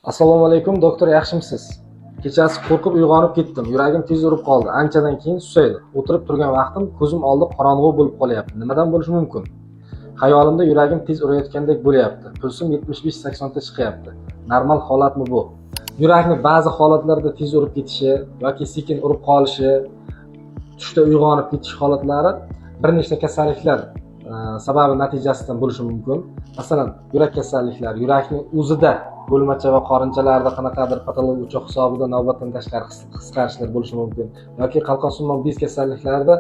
Assalomu alaykum doktor, yaxshimisiz? Kechasi qo'rqib uyg'onib ketdim. Yuragim tez urib qoldi. Anchadan keyin susaydi. O'tirib turgan vaqtim ko'zim oldi qorong'u bo'lib qolyapti. Nimadan bo'lishi mumkin? Xayolimda yuragim tez urayotgandek bo'lyapti. Pulsim 75-80 ta chiqyapti. Normal holatmi bu? Yurakni ba'zi holatlarda tez urib ketishi yoki sekin urib qolishi, tushda uyg'onib ketish holatlari bir nechta kasalliklar sababi natijasidan bo'lishi mumkin. Masalan, yurak kasalliklari yurakning o'zida bo'lmacha va qorinchalarda qanaqadir patologik o'choq hisobida navbatdan tashqari qisqarishlar bo'lishi mumkin yoki qalqonsimon bez kasalliklarida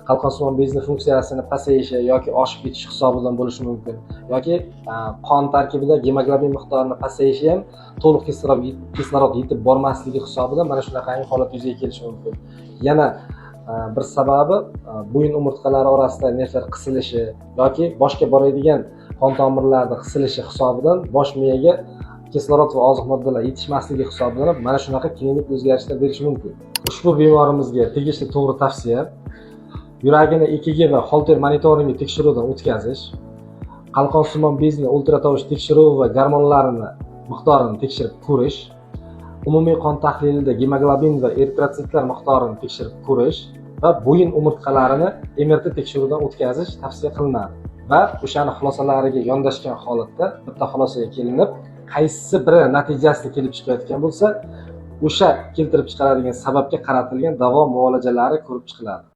qalqonsimon bezni funksiyasini pasayishi yoki oshib ketishi hisobidan bo'lishi mumkin yoki qon tarkibida gemoglobin miqdorini pasayishi ham to'liq kislorod yetib bormasligi hisobidan mana shunaqangi holat yuzaga kelishi mumkin. Yana bir sababi bo'yin umurtqalari orasida nervlar qisilishi yoki boshga boradigan qon tomirlarida qisilishi hisobidan bosh miyaga kislorod va oziq moddalar yetishmasligi hisobidan mana shunaqa klinik o'zgarishlar berishi mumkin. Ushbu bemorimizga tegishli to'g'ri tavsiya: yuragini EKG va Holter monitoringi tekshiruvdan o'tkazish, qalqonsimon bezni ultratovush tekshiruvi va gormonlarini miqdorini tekshirib ko'rish, umumiy qon tahlilida gemoglobin va eritrotsitlar miqdorini tekshirib ko'rish va bo'yin umurtqalarini MRT tekshiruvdan o'tkazish tavsiya qilinadi. Va o'shani xulosalariga yondashgan holatda bitta xulosaga kelinib, qaysi biri natijasida kelib chiqayotgan bo'lsa, o'sha keltirib chiqaradigan sababga qaratilgan davo muolajalari ko'rib chiqiladi.